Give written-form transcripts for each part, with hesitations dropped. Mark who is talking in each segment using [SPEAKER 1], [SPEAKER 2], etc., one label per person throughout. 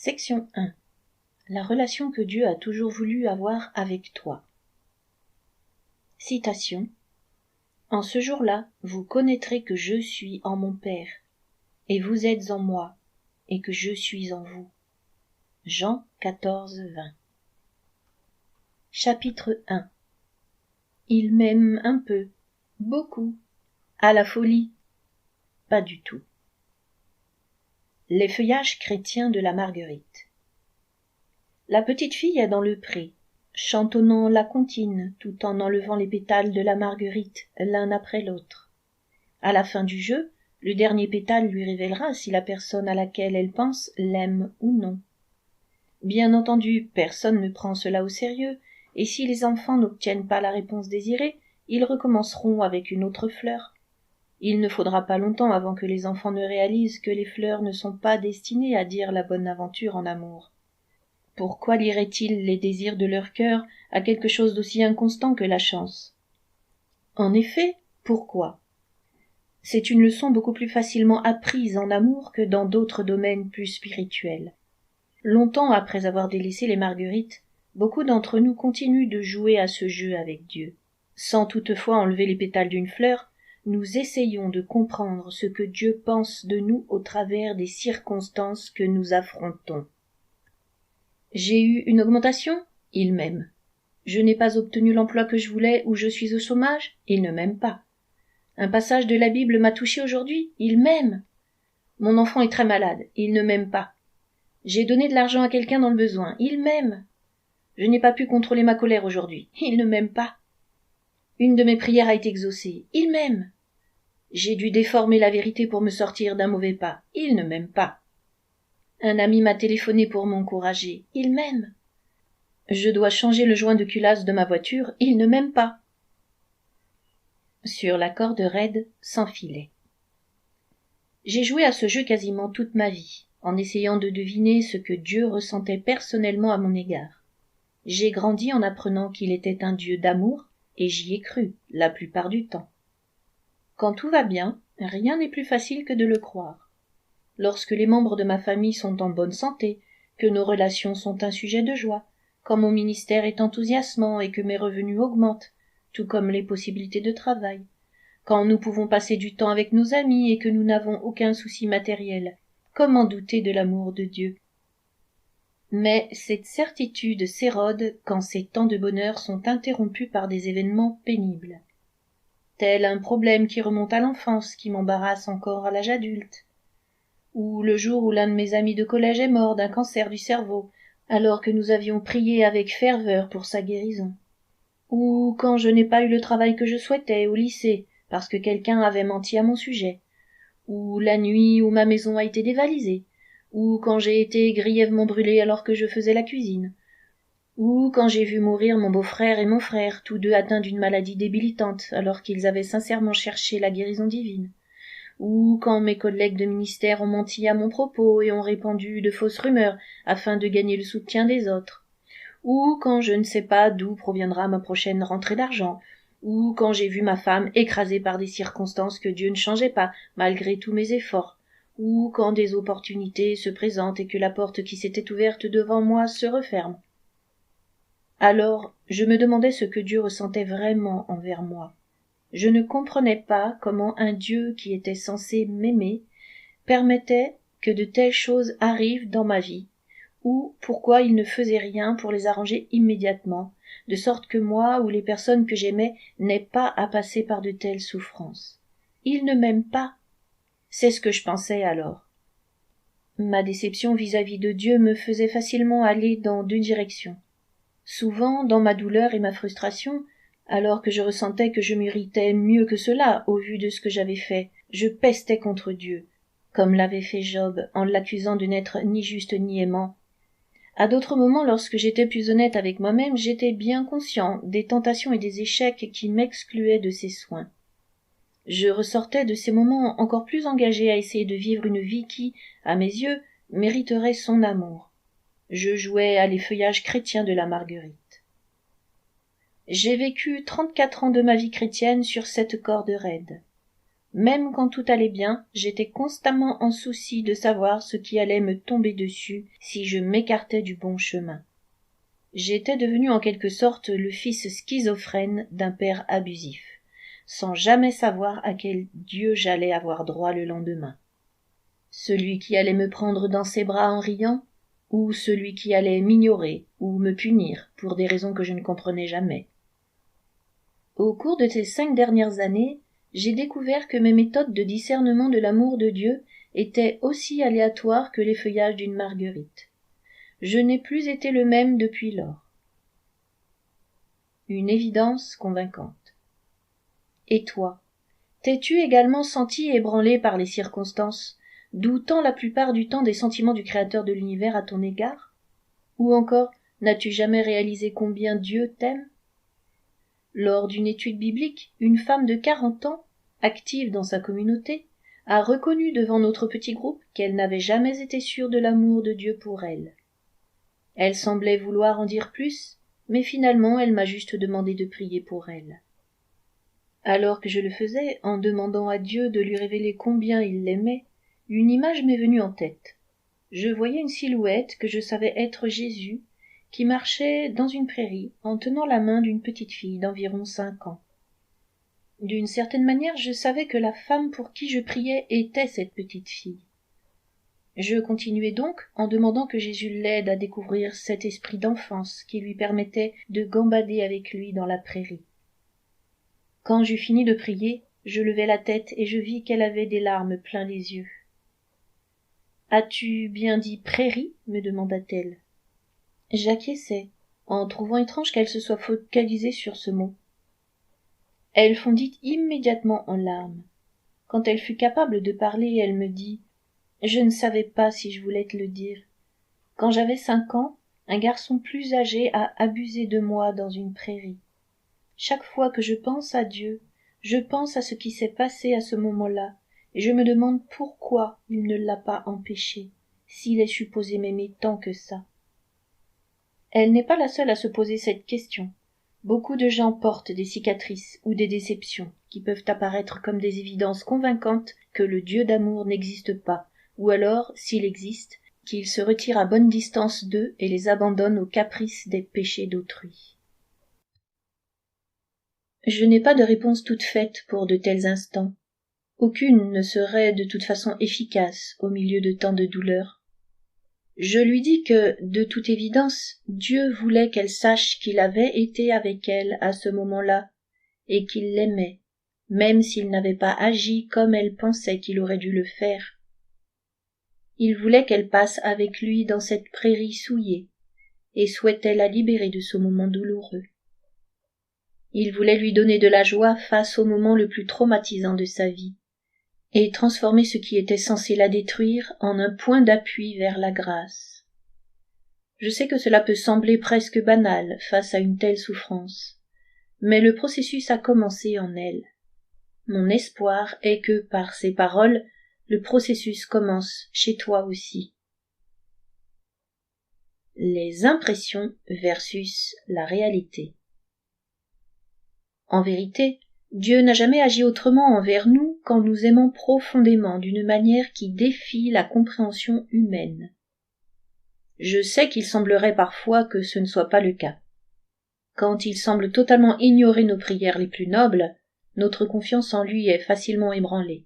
[SPEAKER 1] Section 1. La relation que Dieu a toujours voulu avoir avec toi. Citation. En ce jour-là, vous connaîtrez que je suis en mon Père, et vous êtes en moi, et que je suis en vous. Jean 14, 20. Chapitre 1. Il m'aime un peu, beaucoup, à la folie, pas du tout. Les feuillages chrétiens de la Marguerite. La petite fille est dans le pré, chantonnant la comptine, tout en enlevant les pétales de la Marguerite, l'un après l'autre. À la fin du jeu, le dernier pétale lui révélera si la personne à laquelle elle pense l'aime ou non. Bien entendu, personne ne prend cela au sérieux, et si les enfants n'obtiennent pas la réponse désirée, ils recommenceront avec une autre fleur. Il ne faudra pas longtemps avant que les enfants ne réalisent que les fleurs ne sont pas destinées à dire la bonne aventure en amour. Pourquoi lieraient-ils les désirs de leur cœur à quelque chose d'aussi inconstant que la chance? En effet, pourquoi? C'est une leçon beaucoup plus facilement apprise en amour que dans d'autres domaines plus spirituels. Longtemps après avoir délaissé les marguerites, beaucoup d'entre nous continuent de jouer à ce jeu avec Dieu. Sans toutefois enlever les pétales d'une fleur, nous essayons de comprendre ce que Dieu pense de nous au travers des circonstances que nous affrontons. J'ai eu une augmentation? Il m'aime. Je n'ai pas obtenu l'emploi que je voulais ou je suis au chômage? Il ne m'aime pas. Un passage de la Bible m'a touché aujourd'hui? Il m'aime. Mon enfant est très malade. Il ne m'aime pas. J'ai donné de l'argent à quelqu'un dans le besoin. Il m'aime. Je n'ai pas pu contrôler ma colère aujourd'hui. Il ne m'aime pas. Une de mes prières a été exaucée. Il m'aime. J'ai dû déformer la vérité pour me sortir d'un mauvais pas. Il ne m'aime pas. Un ami m'a téléphoné pour m'encourager. Il m'aime. Je dois changer le joint de culasse de ma voiture. Il ne m'aime pas. Sur la corde raide, sans filet. J'ai joué à ce jeu quasiment toute ma vie, en essayant de deviner ce que Dieu ressentait personnellement à mon égard. J'ai grandi en apprenant qu'il était un Dieu d'amour, et j'y ai cru, la plupart du temps. Quand tout va bien, rien n'est plus facile que de le croire. Lorsque les membres de ma famille sont en bonne santé, que nos relations sont un sujet de joie, quand mon ministère est enthousiasmant et que mes revenus augmentent, tout comme les possibilités de travail, quand nous pouvons passer du temps avec nos amis et que nous n'avons aucun souci matériel, comment douter de l'amour de Dieu? Mais cette certitude s'érode quand ces temps de bonheur sont interrompus par des événements pénibles. Tel un problème qui remonte à l'enfance, qui m'embarrasse encore à l'âge adulte. Ou le jour où l'un de mes amis de collège est mort d'un cancer du cerveau, alors que nous avions prié avec ferveur pour sa guérison. Ou quand je n'ai pas eu le travail que je souhaitais au lycée, parce que quelqu'un avait menti à mon sujet. Ou la nuit où ma maison a été dévalisée. Ou quand j'ai été grièvement brûlée alors que je faisais la cuisine. Ou quand j'ai vu mourir mon beau-frère et mon frère, tous deux atteints d'une maladie débilitante, alors qu'ils avaient sincèrement cherché la guérison divine. Ou quand mes collègues de ministère ont menti à mon propos et ont répandu de fausses rumeurs afin de gagner le soutien des autres. Ou quand je ne sais pas d'où proviendra ma prochaine rentrée d'argent. Ou quand j'ai vu ma femme écrasée par des circonstances que Dieu ne changeait pas, malgré tous mes efforts. Ou quand des opportunités se présentent et que la porte qui s'était ouverte devant moi se referme. Alors, je me demandais ce que Dieu ressentait vraiment envers moi. Je ne comprenais pas comment un Dieu qui était censé m'aimer permettait que de telles choses arrivent dans ma vie, ou pourquoi il ne faisait rien pour les arranger immédiatement, de sorte que moi ou les personnes que j'aimais n'aient pas à passer par de telles souffrances. Il ne m'aime pas. C'est ce que je pensais alors. Ma déception vis-à-vis de Dieu me faisait facilement aller dans deux directions. Souvent, dans ma douleur et ma frustration, alors que je ressentais que je méritais mieux que cela au vu de ce que j'avais fait, je pestais contre Dieu, comme l'avait fait Job en l'accusant de n'être ni juste ni aimant. À d'autres moments, lorsque j'étais plus honnête avec moi-même, j'étais bien conscient des tentations et des échecs qui m'excluaient de ses soins. Je ressortais de ces moments encore plus engagé à essayer de vivre une vie qui, à mes yeux, mériterait son amour. Je jouais à les feuillages chrétiens de la Marguerite. J'ai vécu 34 ans de ma vie chrétienne sur cette corde raide. Même quand tout allait bien, j'étais constamment en souci de savoir ce qui allait me tomber dessus si je m'écartais du bon chemin. J'étais devenu en quelque sorte le fils schizophrène d'un père abusif, sans jamais savoir à quel Dieu j'allais avoir droit le lendemain. Celui qui allait me prendre dans ses bras en riant, ou celui qui allait m'ignorer ou me punir pour des raisons que je ne comprenais jamais. Au cours de ces 5 dernières années, j'ai découvert que mes méthodes de discernement de l'amour de Dieu étaient aussi aléatoires que les feuillages d'une marguerite. Je n'ai plus été le même depuis lors. Une évidence convaincante. Et toi, t'es-tu également senti ébranlé par les circonstances, doutant la plupart du temps des sentiments du Créateur de l'univers à ton égard? Ou encore, n'as-tu jamais réalisé combien Dieu t'aime? Lors d'une étude biblique, une femme de 40 ans, active dans sa communauté, a reconnu devant notre petit groupe qu'elle n'avait jamais été sûre de l'amour de Dieu pour elle. Elle semblait vouloir en dire plus, mais finalement elle m'a juste demandé de prier pour elle. Alors que je le faisais, en demandant à Dieu de lui révéler combien il l'aimait, une image m'est venue en tête. Je voyais une silhouette que je savais être Jésus, qui marchait dans une prairie en tenant la main d'une petite fille d'environ 5 ans. D'une certaine manière, je savais que la femme pour qui je priais était cette petite fille. Je continuai donc en demandant que Jésus l'aide à découvrir cet esprit d'enfance qui lui permettait de gambader avec lui dans la prairie. Quand j'eus fini de prier, je levai la tête et je vis qu'elle avait des larmes plein les yeux. « As-tu bien dit prairie ?» me demanda-t-elle. J'acquiesçai, en trouvant étrange qu'elle se soit focalisée sur ce mot. Elle fondit immédiatement en larmes. Quand elle fut capable de parler, elle me dit « Je ne savais pas si je voulais te le dire. Quand j'avais 5 ans, un garçon plus âgé a abusé de moi dans une prairie. Chaque fois que je pense à Dieu, je pense à ce qui s'est passé à ce moment-là, et je me demande pourquoi il ne l'a pas empêché, s'il est supposé m'aimer tant que ça. » Elle n'est pas la seule à se poser cette question. Beaucoup de gens portent des cicatrices ou des déceptions qui peuvent apparaître comme des évidences convaincantes que le Dieu d'amour n'existe pas, ou alors, s'il existe, qu'il se retire à bonne distance d'eux et les abandonne aux caprices des péchés d'autrui. Je n'ai pas de réponse toute faite pour de tels instants. Aucune ne serait de toute façon efficace au milieu de tant de douleurs. Je lui dis que, de toute évidence, Dieu voulait qu'elle sache qu'il avait été avec elle à ce moment-là, et qu'il l'aimait, même s'il n'avait pas agi comme elle pensait qu'il aurait dû le faire. Il voulait qu'elle passe avec lui dans cette prairie souillée, et souhaitait la libérer de ce moment douloureux. Il voulait lui donner de la joie face au moment le plus traumatisant de sa vie, et transformer ce qui était censé la détruire en un point d'appui vers la grâce. Je sais que cela peut sembler presque banal face à une telle souffrance, mais le processus a commencé en elle. Mon espoir est que, par ces paroles, le processus commence chez toi aussi. Les impressions versus la réalité. En vérité, Dieu n'a jamais agi autrement envers nous qu'en nous aimant profondément d'une manière qui défie la compréhension humaine. Je sais qu'il semblerait parfois que ce ne soit pas le cas. Quand il semble totalement ignorer nos prières les plus nobles, notre confiance en lui est facilement ébranlée.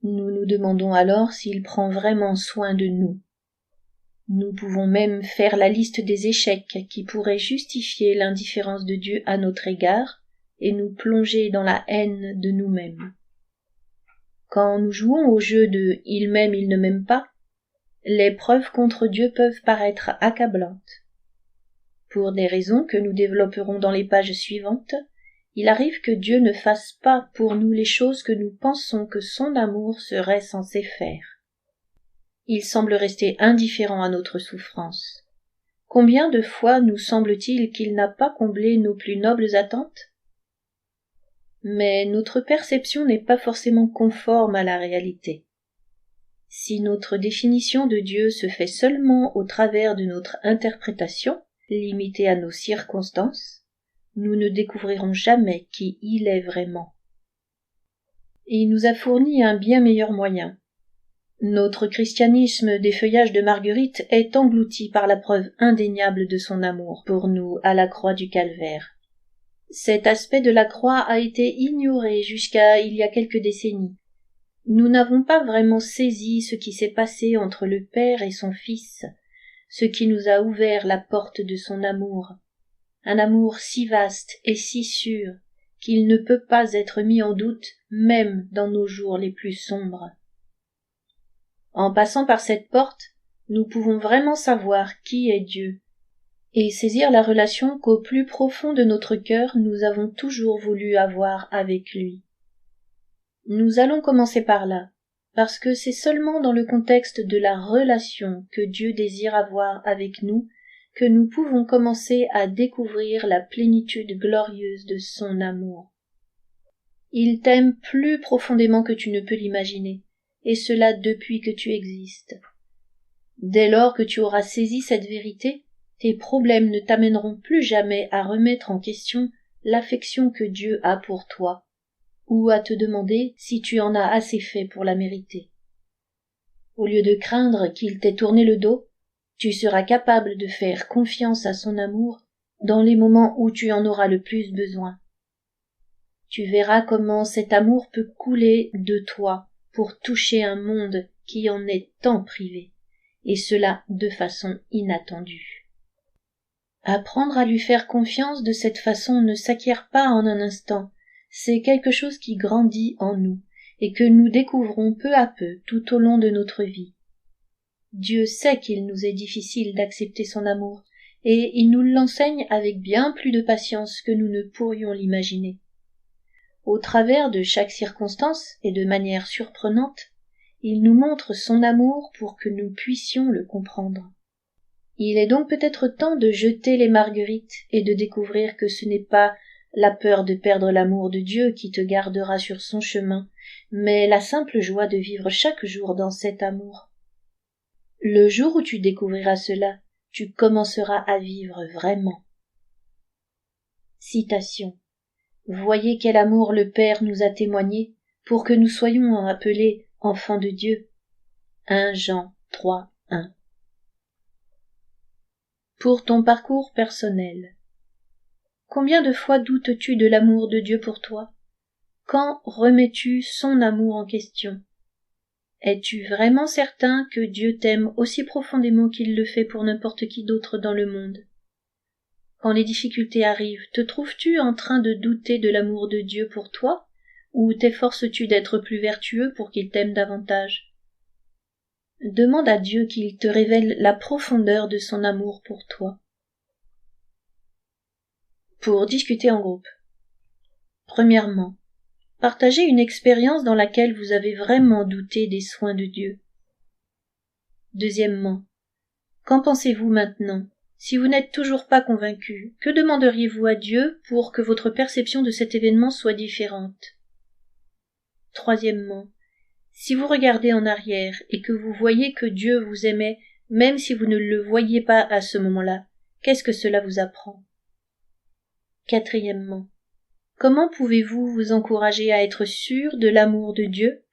[SPEAKER 1] Nous nous demandons alors s'il prend vraiment soin de nous. Nous pouvons même faire la liste des échecs qui pourraient justifier l'indifférence de Dieu à notre égard et nous plonger dans la haine de nous-mêmes. Quand nous jouons au jeu de « il m'aime, il ne m'aime pas », les preuves contre Dieu peuvent paraître accablantes. Pour des raisons que nous développerons dans les pages suivantes, il arrive que Dieu ne fasse pas pour nous les choses que nous pensons que son amour serait censé faire. Il semble rester indifférent à notre souffrance. Combien de fois nous semble-t-il qu'il n'a pas comblé nos plus nobles attentes? Mais notre perception n'est pas forcément conforme à la réalité. Si notre définition de Dieu se fait seulement au travers de notre interprétation, limitée à nos circonstances, nous ne découvrirons jamais qui il est vraiment. et il nous a fourni un bien meilleur moyen. Notre christianisme des feuillages de Marguerite est englouti par la preuve indéniable de son amour pour nous à la croix du Calvaire. Cet aspect de la croix a été ignoré jusqu'à il y a quelques décennies. Nous n'avons pas vraiment saisi ce qui s'est passé entre le Père et son Fils, ce qui nous a ouvert la porte de son amour, un amour si vaste et si sûr qu'il ne peut pas être mis en doute même dans nos jours les plus sombres. En passant par cette porte, nous pouvons vraiment savoir qui est Dieu, et saisir la relation qu'au plus profond de notre cœur nous avons toujours voulu avoir avec lui. Nous allons commencer par là, parce que c'est seulement dans le contexte de la relation que Dieu désire avoir avec nous que nous pouvons commencer à découvrir la plénitude glorieuse de son amour. Il t'aime plus profondément que tu ne peux l'imaginer, et cela depuis que tu existes. Dès lors que tu auras saisi cette vérité, tes problèmes ne t'amèneront plus jamais à remettre en question l'affection que Dieu a pour toi, ou à te demander si tu en as assez fait pour la mériter. Au lieu de craindre qu'il t'ait tourné le dos, tu seras capable de faire confiance à son amour dans les moments où tu en auras le plus besoin. Tu verras comment cet amour peut couler de toi pour toucher un monde qui en est tant privé, et cela de façon inattendue. Apprendre à lui faire confiance de cette façon ne s'acquiert pas en un instant, c'est quelque chose qui grandit en nous, et que nous découvrons peu à peu tout au long de notre vie. Dieu sait qu'il nous est difficile d'accepter son amour, et il nous l'enseigne avec bien plus de patience que nous ne pourrions l'imaginer. Au travers de chaque circonstance, et de manière surprenante, il nous montre son amour pour que nous puissions le comprendre. Il est donc peut-être temps de jeter les marguerites et de découvrir que ce n'est pas la peur de perdre l'amour de Dieu qui te gardera sur son chemin, mais la simple joie de vivre chaque jour dans cet amour. Le jour où tu découvriras cela, tu commenceras à vivre vraiment. Citation. Voyez quel amour le Père nous a témoigné pour que nous soyons appelés enfants de Dieu. 1 Jean 3, 1. Pour ton parcours personnel. Combien de fois doutes-tu de l'amour de Dieu pour toi? Quand remets-tu son amour en question? Es-tu vraiment certain que Dieu t'aime aussi profondément qu'il le fait pour n'importe qui d'autre dans le monde? Quand les difficultés arrivent, te trouves-tu en train de douter de l'amour de Dieu pour toi, ou t'efforces-tu d'être plus vertueux pour qu'il t'aime davantage? Demande à Dieu qu'il te révèle la profondeur de son amour pour toi. Pour discuter en groupe. Premièrement, partagez une expérience dans laquelle vous avez vraiment douté des soins de Dieu. Deuxièmement, qu'en pensez-vous maintenant? Si vous n'êtes toujours pas convaincu, que demanderiez-vous à Dieu pour que votre perception de cet événement soit différente? Troisièmement, si vous regardez en arrière et que vous voyez que Dieu vous aimait, même si vous ne le voyiez pas à ce moment-là, qu'est-ce que cela vous apprend? Quatrièmement, comment pouvez-vous vous encourager à être sûr de l'amour de Dieu